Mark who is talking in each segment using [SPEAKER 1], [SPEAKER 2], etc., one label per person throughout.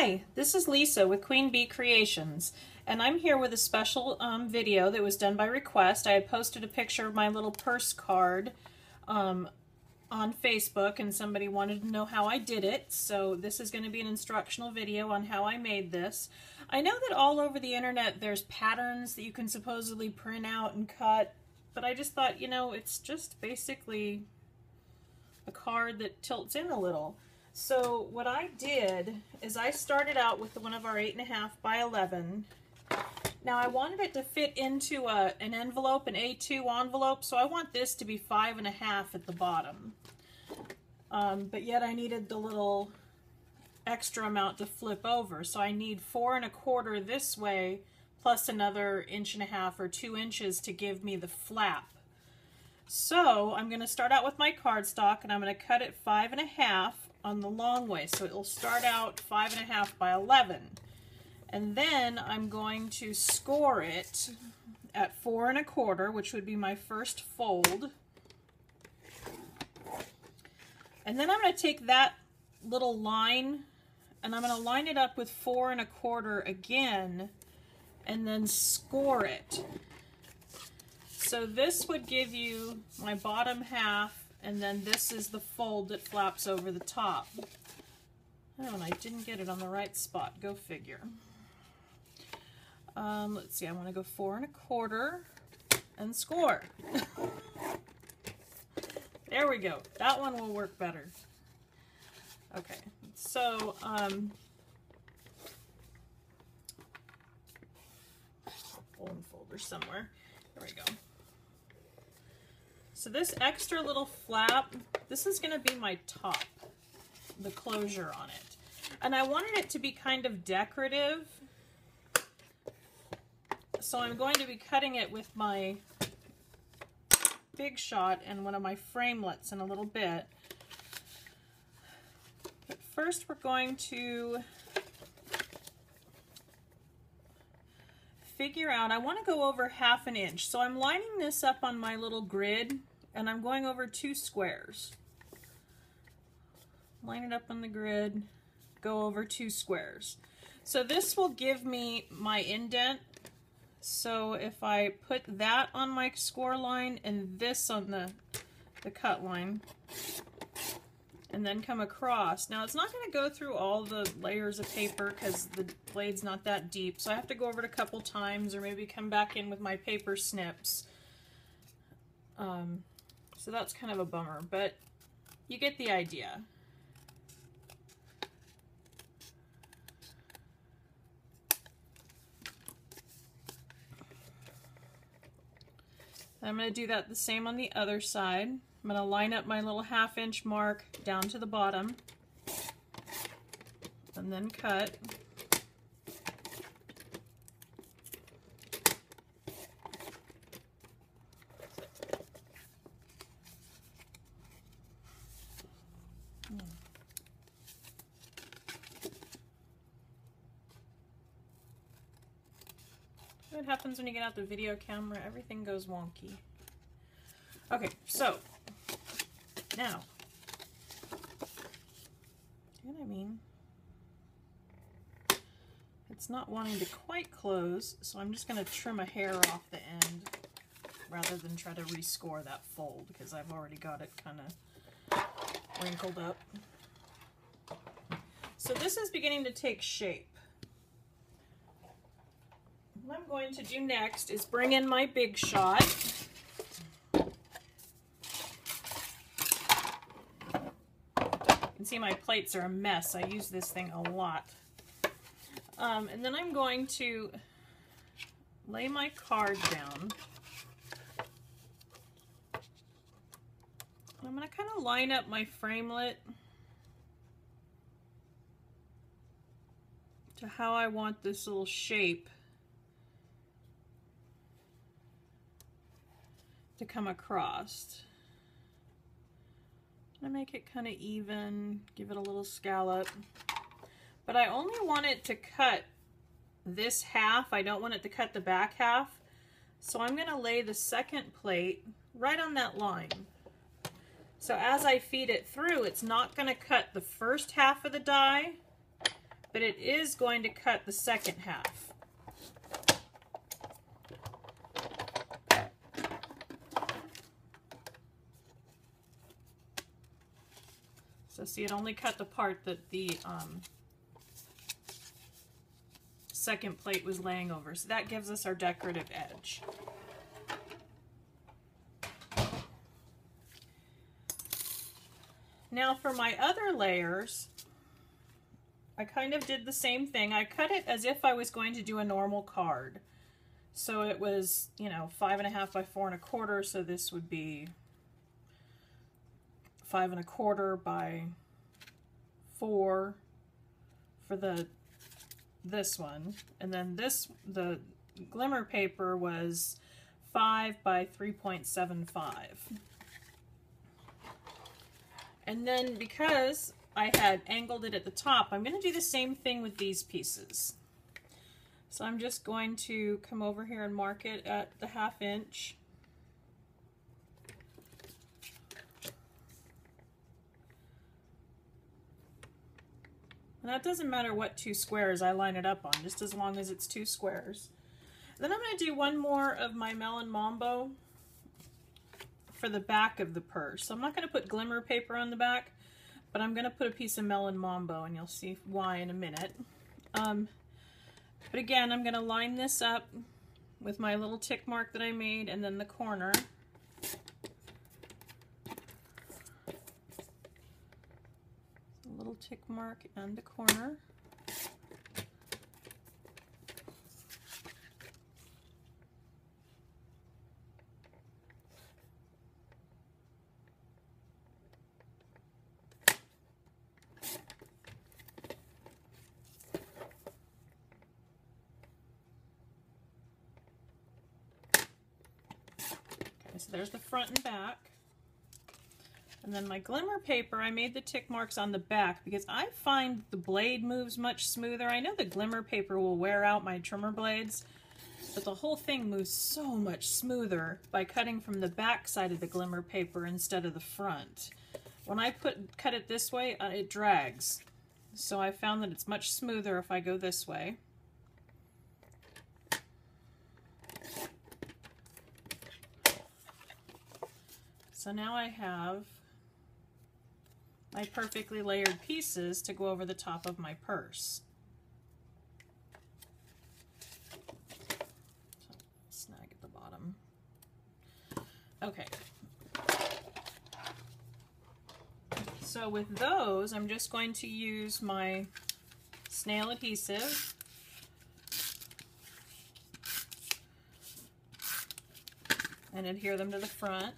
[SPEAKER 1] Hi, this is Lisa with Queen Bee Creations, and I'm here with a special video that was done by request. I had posted a picture of my little purse card on Facebook, and somebody wanted to know how I did it, so this is going to be an instructional video on how I made this. I know that all over the internet there's patterns that you can supposedly print out and cut, but I just thought, you know, it's just basically a card that tilts in a little. So what I did is I started out with one of our 8.5 by 11. Now I wanted it to fit into an envelope, an A2 envelope, so I want this to be 5.5 at the bottom. But yet I needed the little extra amount to flip over, so I need 4 1/4 this way, plus another 1.5 or 2 inches to give me the flap. So I'm going to start out with my cardstock, and I'm going to cut it 5.5 on the long way, so it will start out 5.5 by 11, and then I'm going to score it at 4 1/4, which would be my first fold, and then I'm going to take that little line and I'm going to line it up with 4 1/4 again and then score it. So this would give you my bottom half, and then this is the fold that flaps over the top. Oh, and I didn't get it on the right spot. Go figure. Let's see, I want to go 4 1/4 and score. There we go. That one will work better. Okay, so old folder somewhere. There we go. So this extra little flap, this is going to be my top, the closure on it. And I wanted it to be kind of decorative, so I'm going to be cutting it with my Big Shot and one of my framelits in a little bit. But first we're going to figure out, I want to go over 1/2 inch. So I'm lining this up on my little grid, and I'm going over 2 squares. Line it up on the grid, go over 2 squares. So this will give me my indent. So if I put that on my score line and this on the cut line, and then come across. Now it's not going to go through all the layers of paper because the blade's not that deep, so I have to go over it a couple times, or maybe come back in with my paper snips. So that's kind of a bummer, but you get the idea. I'm going to do that the same on the other side. I'm going to line up my little 1/2 inch mark down to the bottom and then cut. What happens when you get out the video camera? Everything goes wonky. Okay, so now, see what I mean? It's not wanting to quite close, so I'm just going to trim a hair off the end rather than try to rescore that fold, because I've already got it kind of wrinkled up. So this is beginning to take shape. What I'm going to do next is bring in my Big Shot. You can see my plates are a mess. I use this thing a lot. And then I'm going to lay my card down. I'm going to kind of line up my framelit to how I want this little shape to come across. I make it kind of even, give it a little scallop, but I only want it to cut this half. I don't want it to cut the back half, so I'm going to lay the second plate right on that line. So as I feed it through, it's not going to cut the first half of the die, but it is going to cut the second half. So see, it only cut the part that the second plate was laying over. So that gives us our decorative edge. Now for my other layers, I kind of did the same thing. I cut it as if I was going to do a normal card. So it was, you know, 5.5 by 4 1/4, so this would be 5 1/4 by 4 for this one, and then the glimmer paper was 5 by 3.75. And then because I had angled it at the top, I'm going to do the same thing with these pieces. So I'm just going to come over here and mark it at the 1/2 inch. And that doesn't matter what 2 squares I line it up on, just as long as it's 2 squares. Then I'm going to do one more of my melon mambo for the back of the purse. So I'm not going to put glimmer paper on the back, but I'm going to put a piece of melon mambo, and you'll see why in a minute. But again, I'm going to line this up with my little tick mark that I made, and then the corner. A little tick mark and the corner. So there's the front and back. And then my glimmer paper, I made the tick marks on the back because I find the blade moves much smoother. I know the glimmer paper will wear out my trimmer blades, but the whole thing moves so much smoother by cutting from the back side of the glimmer paper instead of the front. When I cut it this way, it drags. So I found that it's much smoother if I go this way. So now I have my perfectly layered pieces to go over the top of my purse. So, snag at the bottom. Okay. So with those, I'm just going to use my snail adhesive. And adhere them to the front.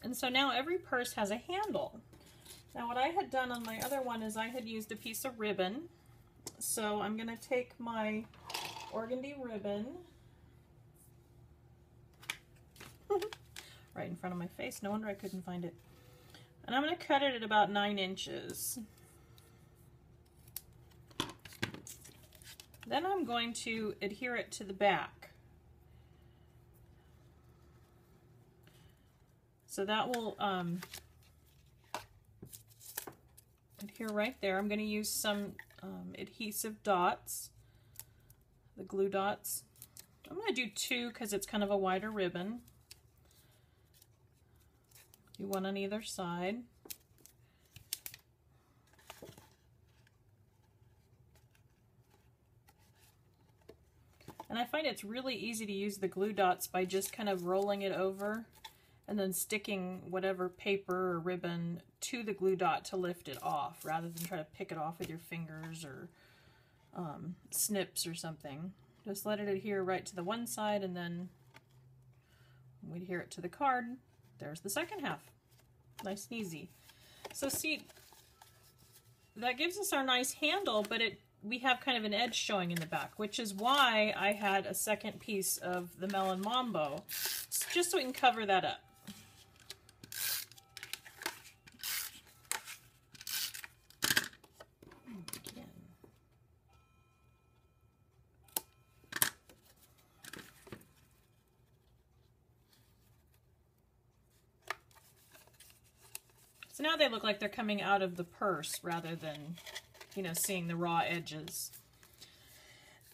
[SPEAKER 1] And so now every purse has a handle. Now what I had done on my other one is I had used a piece of ribbon. So I'm going to take my organdy ribbon right in front of my face. No wonder I couldn't find it. And I'm going to cut it at about 9 inches. Then I'm going to adhere it to the back. So that will adhere right there. I'm going to use some adhesive dots, the glue dots. I'm going to do 2 because it's kind of a wider ribbon. Do one on either side. And I find it's really easy to use the glue dots by just kind of rolling it over and then sticking whatever paper or ribbon to the glue dot to lift it off, rather than try to pick it off with your fingers or snips or something. Just let it adhere right to the one side, and then we adhere it to the card. There's the second half. Nice and easy. So see, that gives us our nice handle, but it we have kind of an edge showing in the back, which is why I had a second piece of the Melon Mambo, just so we can cover that up. So now they look like they're coming out of the purse rather than, you know, seeing the raw edges.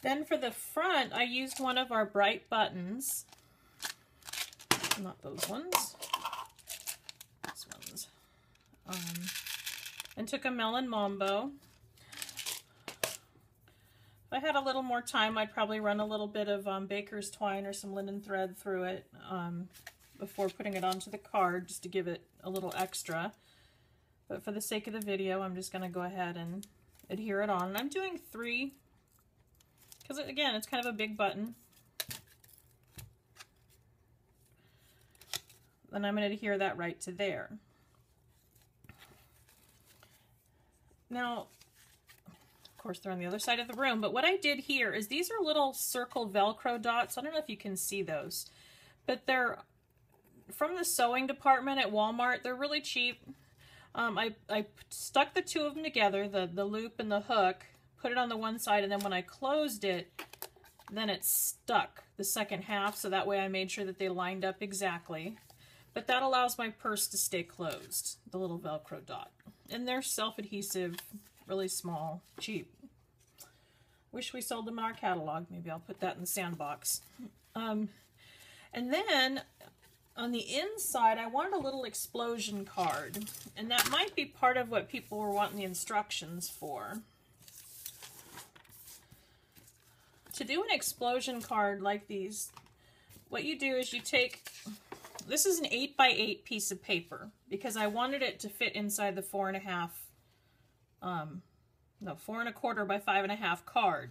[SPEAKER 1] Then for the front, I used one of our bright buttons. Not those ones. These ones. And took a Melon Mambo. If I had a little more time, I'd probably run a little bit of baker's twine or some linen thread through it before putting it onto the card, just to give it a little extra. But for the sake of the video, I'm just going to go ahead and adhere it on. And I'm doing 3, because again, it's kind of a big button. Then I'm going to adhere that right to there. Now, of course, they're on the other side of the room, but what I did here is these are little circle Velcro dots. I don't know if you can see those, but they're from the sewing department at Walmart. They're really cheap. I stuck the 2 of them together, the loop and the hook, put it on the one side, and then when I closed it, then it stuck the second half, so that way I made sure that they lined up exactly. But that allows my purse to stay closed, the little Velcro dot. And they're self-adhesive, really small, cheap. Wish we sold them in our catalog. Maybe I'll put that in the sandbox. And then on the inside, I wanted a little explosion card, and that might be part of what people were wanting the instructions for. To do an explosion card like these, what you do is you take, this is an 8x8 piece of paper, because I wanted it to fit inside the 4.25 by 5.5 card.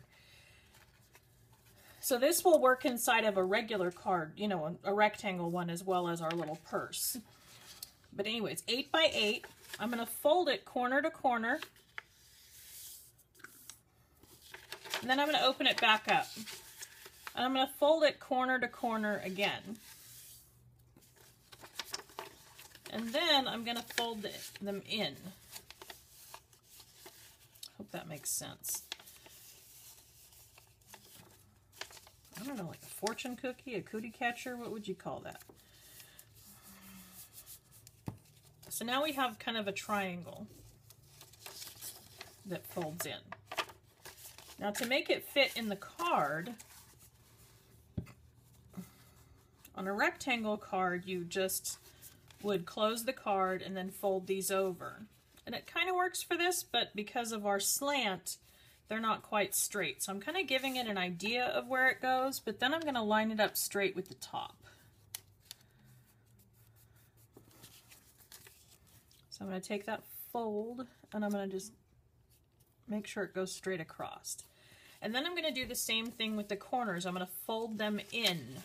[SPEAKER 1] So this will work inside of a regular card, you know, a rectangle one, as well as our little purse. But anyways, 8x8. I'm going to fold it corner to corner. And then I'm going to open it back up. And I'm going to fold it corner to corner again. And then I'm going to fold them in. Hope that makes sense. I don't know, like a fortune cookie, a cootie catcher, what would you call that? So now we have kind of a triangle that folds in. Now to make it fit in the card, on a rectangle card, you just would close the card and then fold these over. And it kind of works for this, but because of our slant, they're not quite straight. So I'm kind of giving it an idea of where it goes, but then I'm going to line it up straight with the top. So I'm going to take that fold and I'm going to just make sure it goes straight across. And then I'm going to do the same thing with the corners. I'm going to fold them in.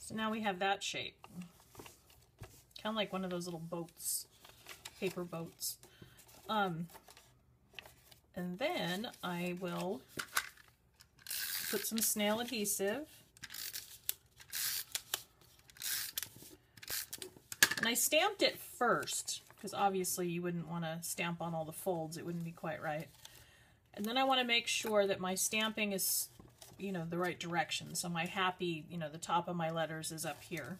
[SPEAKER 1] So now we have that shape. Kind of like one of those little boats, paper boats. And then I will put some snail adhesive. And I stamped it first, because obviously you wouldn't want to stamp on all the folds. It wouldn't be quite right. And then I want to make sure that my stamping is, you know, the right direction. So my happy, you know, the top of my letters is up here.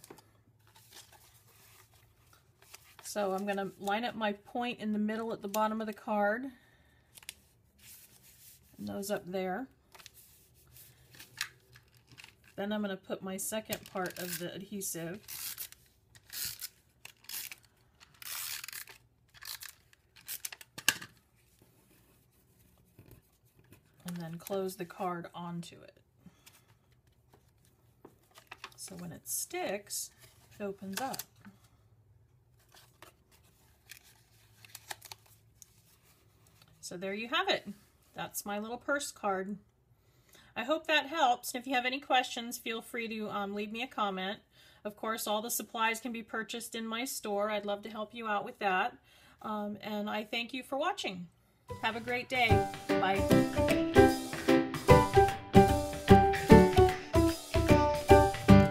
[SPEAKER 1] So I'm going to line up my point in the middle at the bottom of the card. And those up there. Then I'm going to put my second part of the adhesive. and then close the card onto it. So when it sticks, it opens up. So there you have it. That's my little purse card. I hope that helps. And if you have any questions, feel free to leave me a comment. Of course, all the supplies can be purchased in my store. I'd love to help you out with that. And I thank you for watching. Have a great day. Bye.